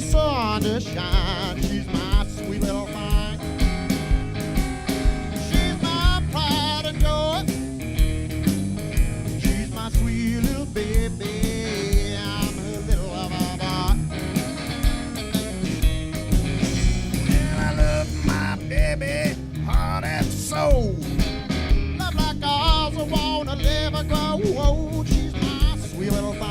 the sun to shine. She's my sweet little thing. She's my pride and joy. She's my sweet little baby. I'm her little lover boy. Well, I love my baby, heart and soul. Love like ours, I wanna live and grow old. She's my sweet little thing.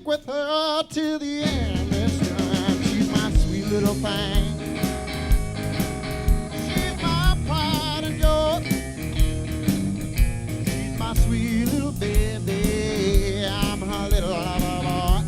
With her to the end this time. She's my sweet little thing. She's my pride and joy. She's my sweet little baby. I'm her little lover boy.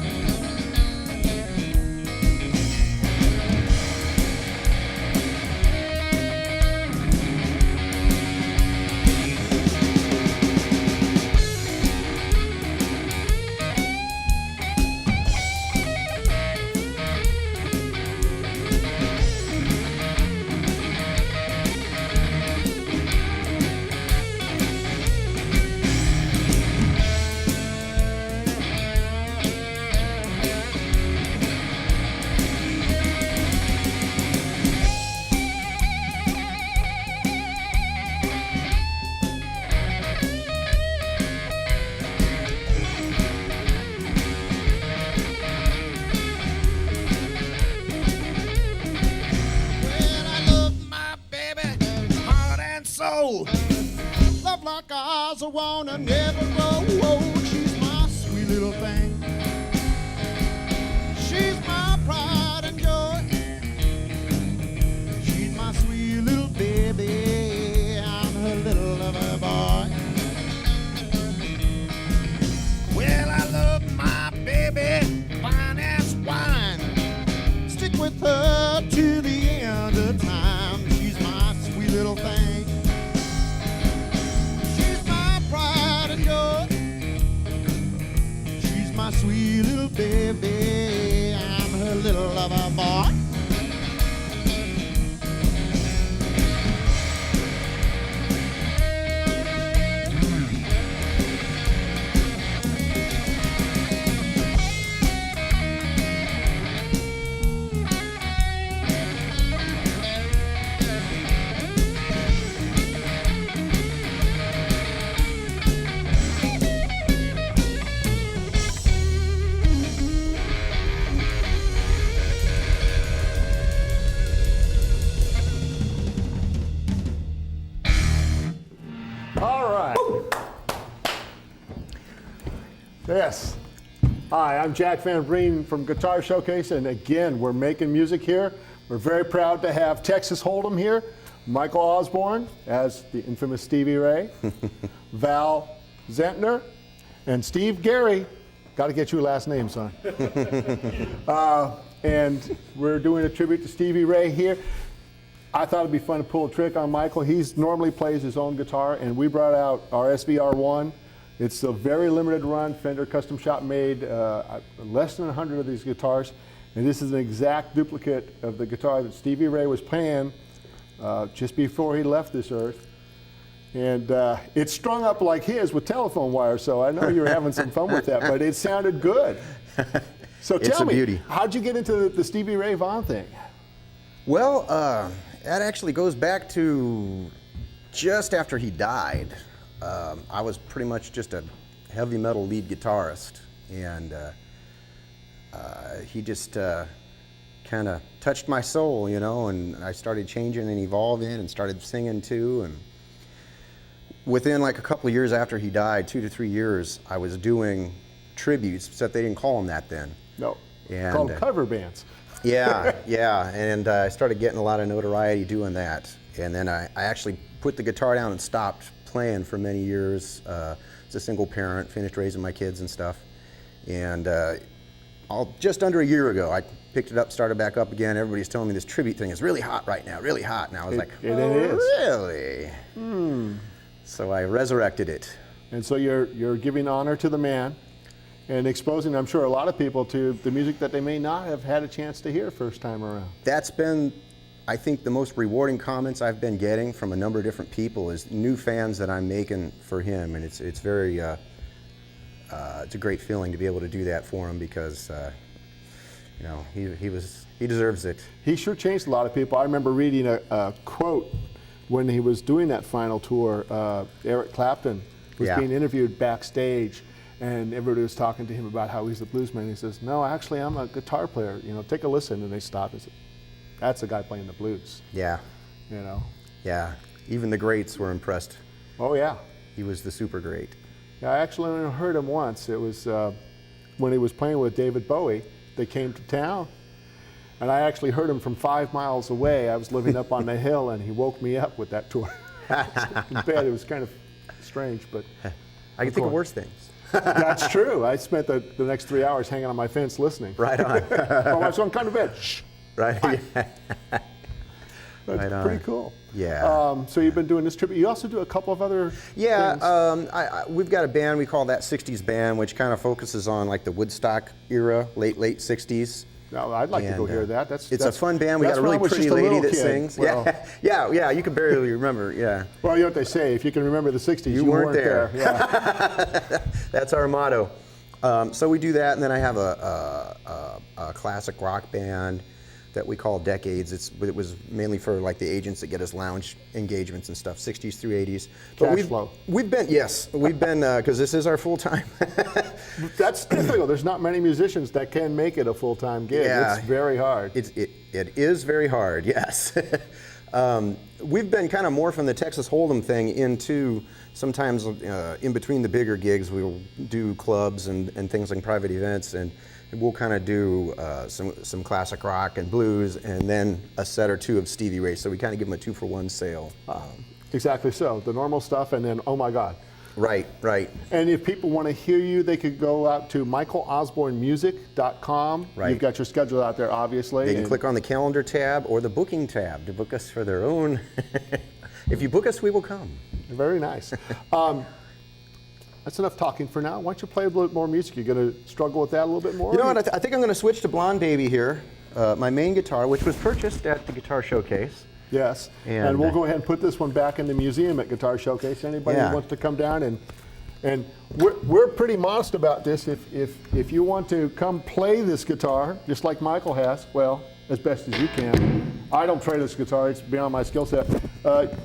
Love like ours, I wanna never grow old. She's my sweet little thing. She's my pride and joy. She's my sweet little baby. I'm her little lover boy. Well, I love my baby, fine as wine. Stick with her to the end of time. She's my sweet little thing. She's my sweet little baby. I'm her little lover boy. Yes. Hi, I'm Jack Van Breen from Guitar Showcase, and again, we're making music here. We're very proud to have Texas Holdem here, Michael Osborne as the infamous Stevie Ray, Val Zentner, and Steve Gary. Got to get your last name, son. And we're doing a tribute to Stevie Ray here. I thought it'd be fun to pull a trick on Michael. He normally plays his own guitar, and we brought out our SVR1. It's a very limited run, Fender Custom Shop made, less than 100 of these guitars. And this is an exact duplicate of the guitar that Stevie Ray was playing just before he left this earth. And it's strung up like his with telephone wires, so I know you were having some fun with that, but it sounded good. So tell me, beauty. How'd you get into the Stevie Ray Vaughan thing? Well, that actually goes back to just after he died. I was pretty much just a heavy metal lead guitarist, and he just kind of touched my soul, you know, and I started changing and evolving and started singing too. And within like a couple of years after he died, 2 to 3 years, I was doing tributes, except they didn't call them that then. No, called cover bands. Yeah, yeah, and I started getting a lot of notoriety doing that. And then I actually put the guitar down and stopped playing for many years. As a single parent, finished raising my kids and stuff. And just under a year ago, I picked it up, started back up again. Everybody's telling me this tribute thing is really hot right now, really hot. And I was like, it is. Really? So I resurrected it. And so you're giving honor to the man. and exposing, I'm sure, a lot of people to the music that they may not have had a chance to hear first time around. That's been, I think, the most rewarding comments I've been getting from a number of different people is new fans that I'm making for him, and it's very, it's a great feeling to be able to do that for him because, you know, he deserves it. He sure changed a lot of people. I remember reading a quote when he was doing that final tour. Eric Clapton was being interviewed backstage, and everybody was talking to him about how he's the bluesman. He says, "No, actually, I'm a guitar player. You know, take a listen." And they stopped and said, "That's the guy playing the blues." Yeah. You know. Yeah. Even the greats were impressed. Oh yeah. He was the super great. Yeah, I actually only heard him once. It was when he was playing with David Bowie. They came to town. And I actually heard him from 5 miles away. I was living up on the hill, and he woke me up with that tour. In bed, it was kind of strange, but I can think of worse things. That's true. I spent the next 3 hours hanging on my fence listening. Right on. Oh, my son, kind of bed. Shh. Right. That's right on. pretty cool. Yeah. So you've been doing this tribute. You also do a couple of other things. We've got a band, we call that 60s band, which kind of focuses on like the Woodstock era, late 60s. No, I'd like to go hear that. It's a fun band. We got a really pretty lady that sings. Well, yeah. You can barely remember. Yeah. Well, you know what they say: if you can remember the '60s, you weren't there. Yeah. That's our motto. So we do that, and then I have a classic rock band that we call Decades. It was mainly for like the agents that get us lounge engagements and stuff, 60s through 80s. But Cash flow. We've been because this is our full time. That's difficult. There's not many musicians that can make it a full-time gig. Yeah. It's very hard. It is very hard. Yes. We've been kind of morphing the Texas Holdem thing into sometimes in between the bigger gigs we'll do clubs and things like private events, and we'll kind of do some classic rock and blues and then a set or two of Stevie Ray. So we kind of give them a 2-for-1 sale. Exactly so. The normal stuff and then, oh my God. Right. And if people want to hear you, they could go out to michaelosbornemusic.com. Right. You've got your schedule out there, obviously. They can click on the calendar tab or the booking tab to book us for their own. If you book us, we will come. Very nice. That's enough talking for now. Why don't you play a little bit more music? You're going to struggle with that a little bit more? You know what? I think I'm going to switch to Blonde Baby here, my main guitar, which was purchased at the Guitar Showcase. Yes, and we'll go ahead and put this one back in the museum at Guitar Showcase. Anybody who wants to come down and we're pretty modest about this. If you want to come play this guitar, just like Michael has, well, as best as you can. I don't play this guitar; it's beyond my skill set.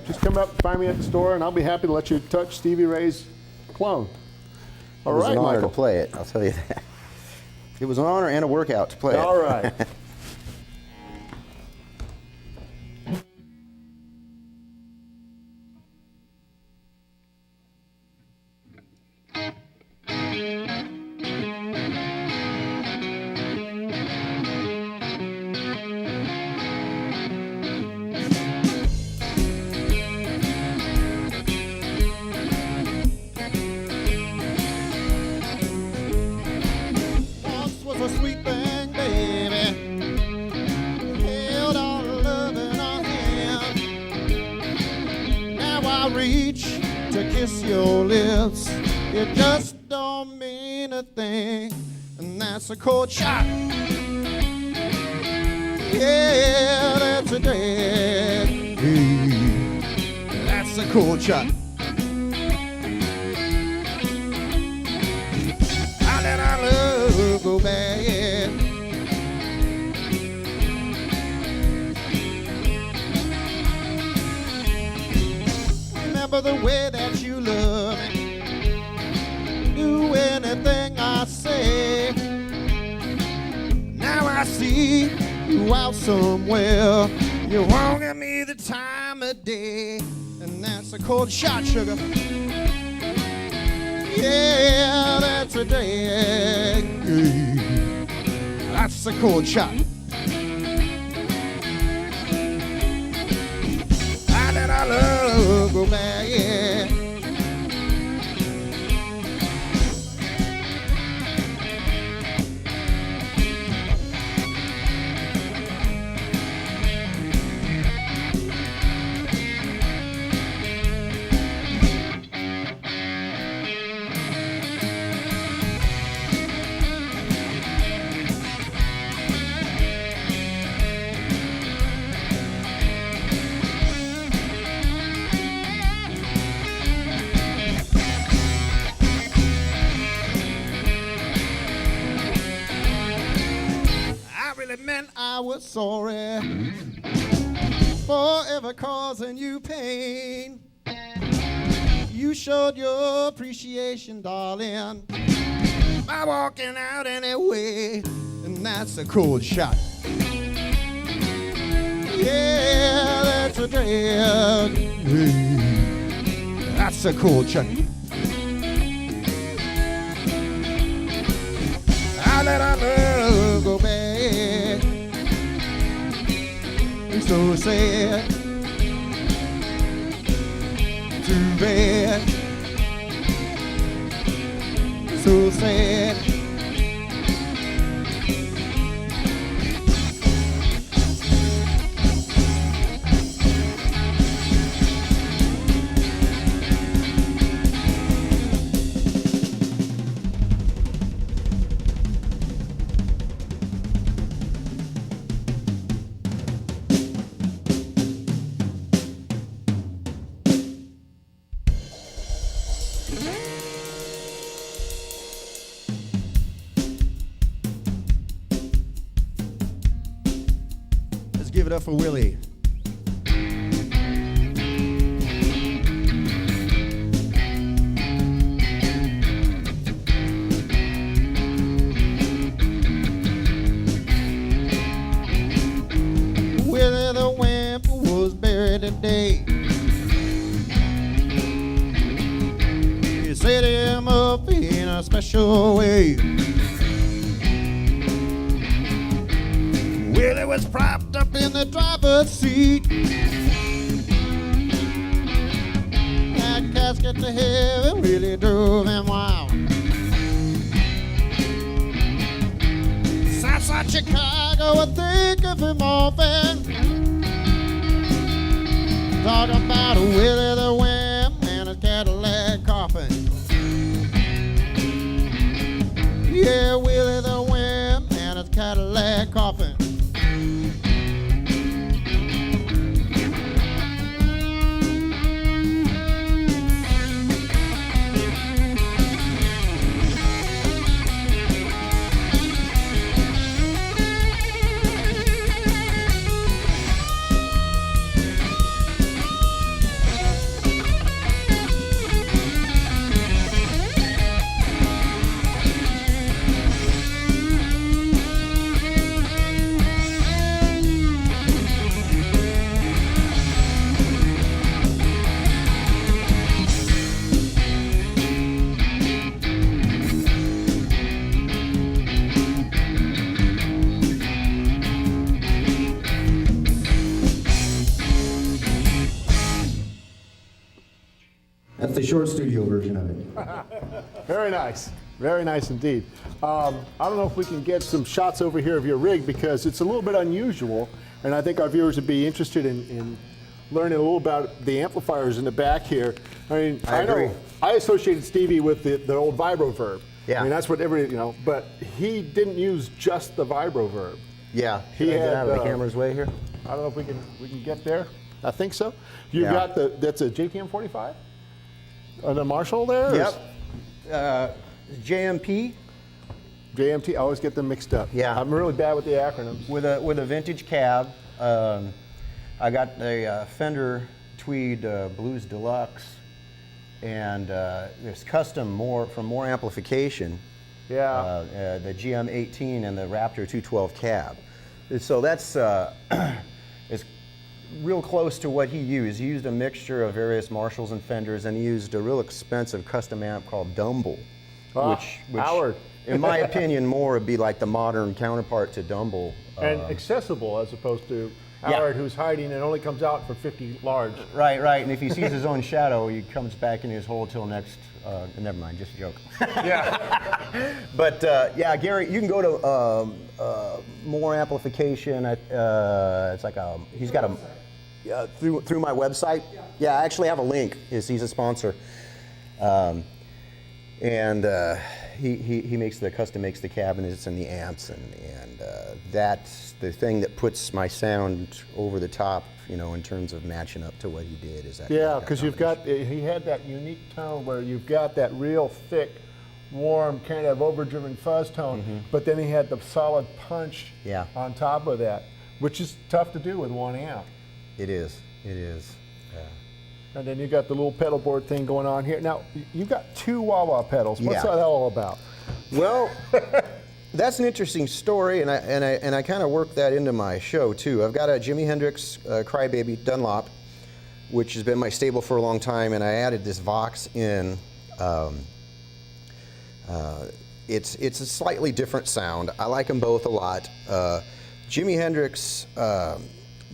Just come up, find me at the store, and I'll be happy to let you touch Stevie Ray's clone. All right, It was an honor Michael. to play it. I'll tell you that. It was an honor and a workout to play it. All right. Once was a sweet thing, baby. Held all love in our hand. Now I reach to kiss your lips. It just don't mean a thing. And that's a cold shot. Yeah, that's a dead. That's a cold shot. I let our love go bad. Remember the way that you love me. Do anything I say. Now I see you out somewhere. You're wronging me the time of day. And that's a cold shot, sugar. Yeah, that's a day. That's a cold shot. I let our love go back, yeah. and I was sorry for ever causing you pain. You showed your appreciation, darling, by walking out anyway, and that's a cold shot. Yeah, that's a drag. That's a cold shot. I let our love go bad. It's so sad. Too bad. So sad. Give it up for Willie. Willie the Wimp was buried today. They set him up in a special way. Willie was propped up in the driver's seat. That casket to heaven really drove him wild. Southside Chicago would think of him often. Talk about Willie the Wimp and his Cadillac coffin. Yeah, Willie the Wimp and his Cadillac coffin. That's the short studio version of it. Very nice indeed. I don't know if we can get some shots over here of your rig because it's a little bit unusual, and I think our viewers would be interested in learning a little about the amplifiers in the back here. I mean, I agree. know I associated Stevie with the old vibro verb. Yeah. I mean, that's what everybody, but he didn't use just the vibro verb. Yeah. He Should I get had, out of the camera's way here? I don't know if we can get there. I think so. You Yeah. got that's a JTM 45? The Marshall there? or Yep. JMP JMT, I always get them mixed up. Yeah. I'm really bad with the acronyms. with a vintage cab. I got a Fender Tweed Blues Deluxe, and there's custom from more amplification. Yeah. The GM18 and the Raptor 212 cab. So that's it's real close to what he used. He used a mixture of various Marshalls and Fenders, and he used a real expensive custom amp called Dumble, which Howard. in my opinion, more would be like the modern counterpart to Dumble. And accessible as opposed to Howard, who's hiding and only comes out for 50 large. Right, and if he sees his own shadow, he comes back in his hole till next, never mind, just a joke. Yeah. But yeah, Gary, you can go to more amplification. It's like he's got a, through my website. Yeah, I actually have a link, he's a sponsor. And he makes custom makes the cabinets and the amps, and that's the thing that puts my sound over the top, in terms of matching up to what he did. Is that Yeah, because he had that unique tone where you've got that real thick warm, kind of overdriven fuzz tone, but then he had the solid punch Yeah. on top of that, which is tough to do with one amp. It is. It is. And then you got the little pedal board thing going on here. Now, you got 2 wah-wah pedals. What's Yeah. that all about? Well, that's an interesting story, and I kind of work that into my show too. I've got a Jimi Hendrix Crybaby Dunlop, which has been my stable for a long time, and I added this Vox in. It's a slightly different sound. I like them both a lot. Jimi Hendrix,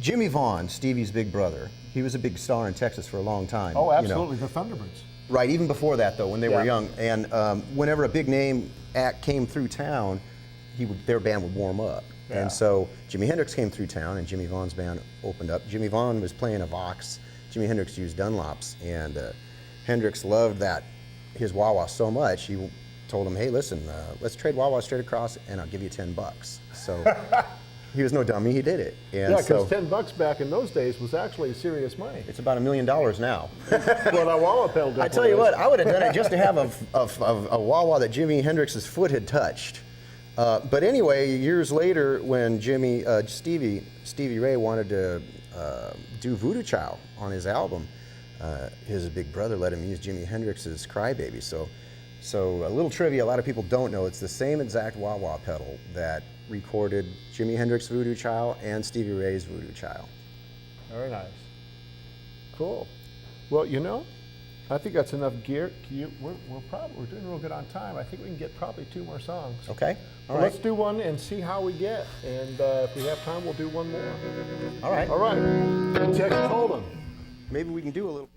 Jimmy Vaughn, Stevie's big brother. He was a big star in Texas for a long time. Oh, you know. absolutely, the Thunderbirds. Right, even before that though, when they Yeah. were young, and whenever a big name act came through town, their band would warm up. Yeah. And so Jimi Hendrix came through town, and Jimmy Vaughn's band opened up. Jimmy Vaughn was playing a Vox. Jimi Hendrix used Dunlops, and Hendrix loved his wah-wah so much. He told him, "Hey, listen, let's trade wah-wah straight across, and I'll give you $10." So he was no dummy. He did it. And Yeah, so because $10 back in those days was actually serious money. it's about $1 million now. Well, a wah-wah pedal. I tell you what, I would have done it just to have a wah-wah that Jimi Hendrix's foot had touched. But anyway, years later, when Stevie Ray wanted to do Voodoo Child on his album, his big brother let him use Jimi Hendrix's Crybaby. So a little trivia, a lot of people don't know, it's the same exact wah-wah pedal that recorded Jimi Hendrix Voodoo Child and Stevie Ray's Voodoo Child. Very nice. Cool. Well, you know, I think that's enough gear. We're doing real good on time. I think we can get probably 2 more songs. Okay, So all right. let's do one and see how we get. And if we have time, we'll do one more. All right. All right. Texas Holdem. Maybe we can do a little.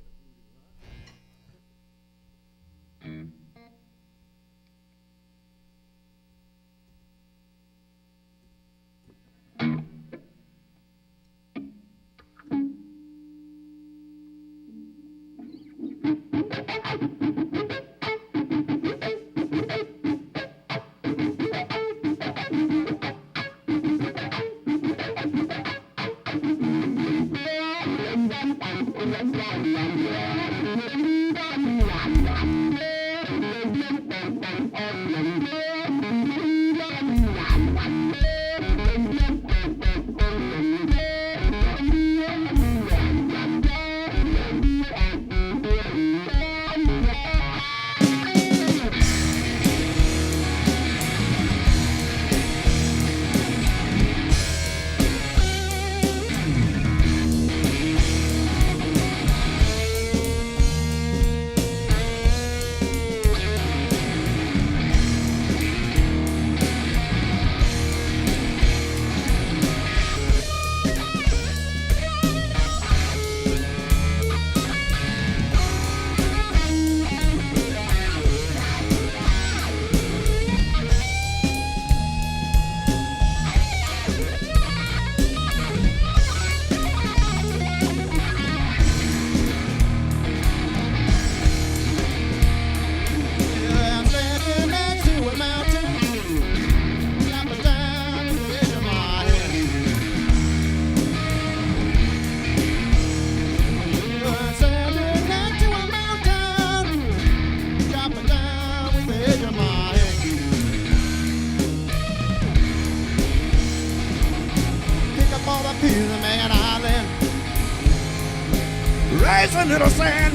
Raise a little sand.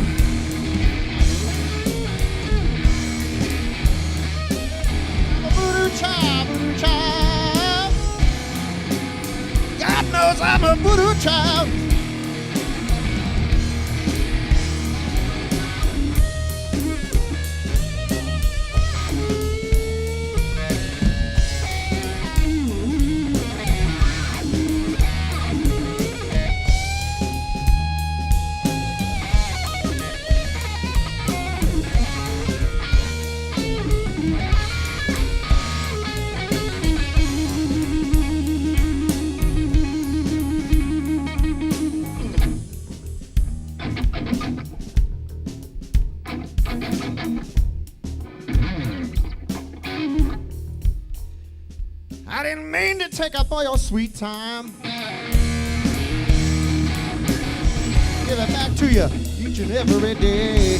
I'm a voodoo child, voodoo child. God knows I'm a voodoo child. I didn't mean to take up all your sweet time. Give it back to you each and every day.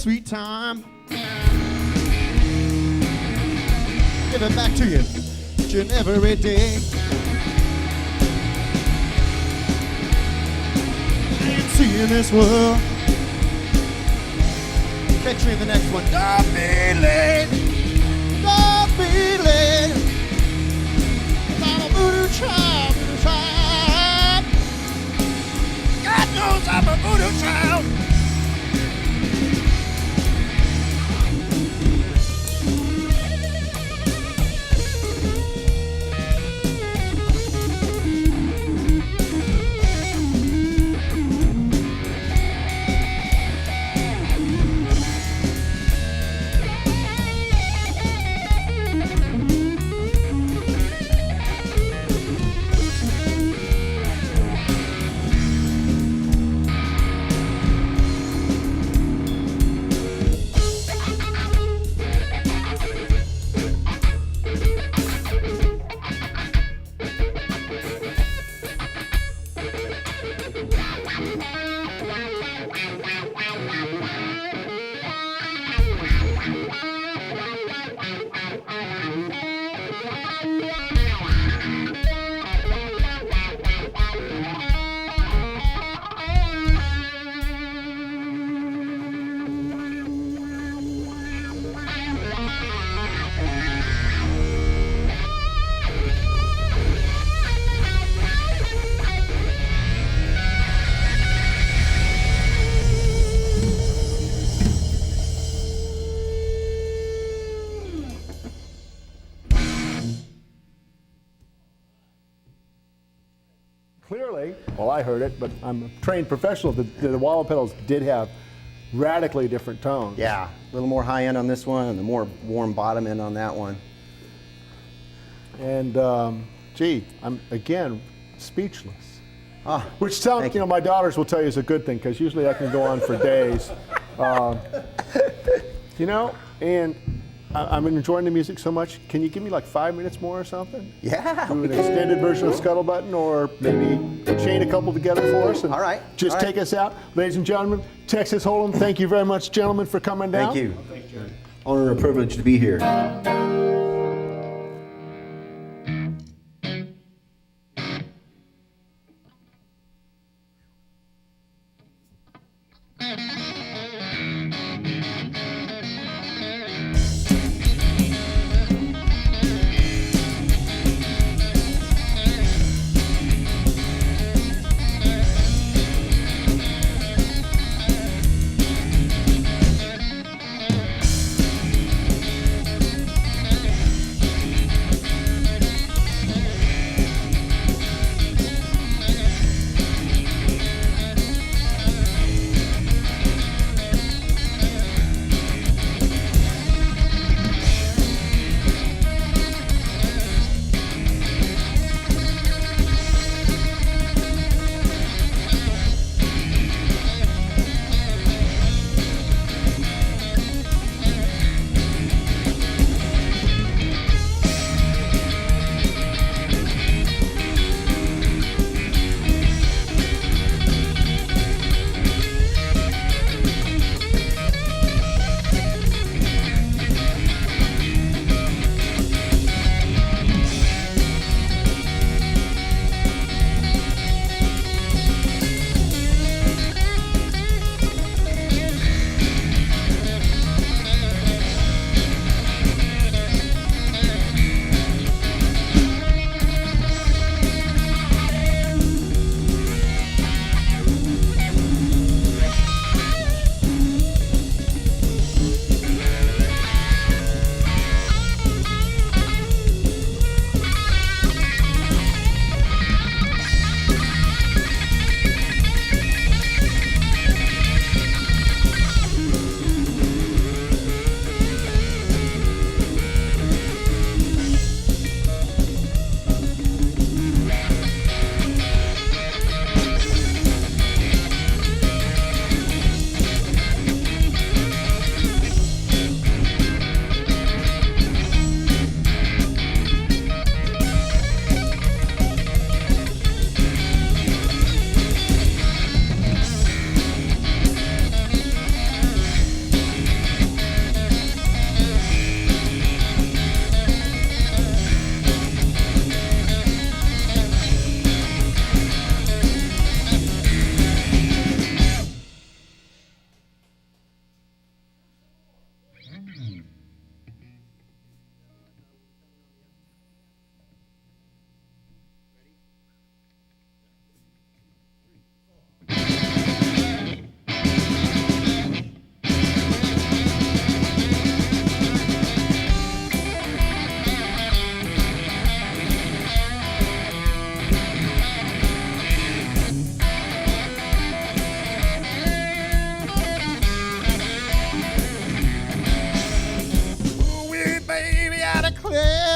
sweet time. Give it back to you each and every day. I ain't seeing this world. Catch me in the next one. Don't be late. Don't be late. I'm a voodoo child, voodoo child. God knows I'm a voodoo child. Clearly, well, I heard it, but I'm a trained professional. The wah pedals did have radically different tones. Yeah, a little more high end on this one and the more warm bottom end on that one. And gee, I'm again speechless. Ah, Which sounds, thank you know, my daughters will tell you is a good thing because usually I can go on for days. You know, and I'm enjoying the music so much. Can you give me like 5 minutes more or something? Yeah. Do an extended version of Scuttlebutton, or maybe chain a couple together for us. And All right. Just All right. take us out. Ladies and gentlemen, Texas Holdem, thank you very much, gentlemen, for coming down. Thank you. Honor and a privilege to be here.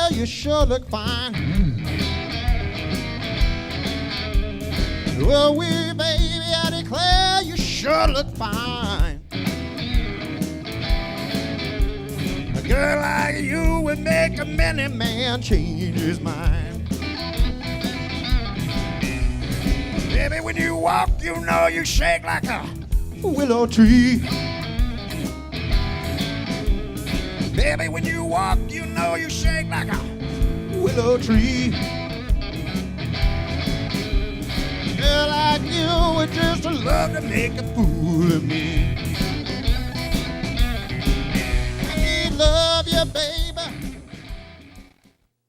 girl, you sure look fine. Well, we, baby, I declare you sure look fine. A girl like you would make a many man change his mind. Baby, when you walk, you know you shake like a willow tree. Baby, when you walk, you know you shake like a willow tree. Girl like you would just love to make a fool of me. I need love you, baby.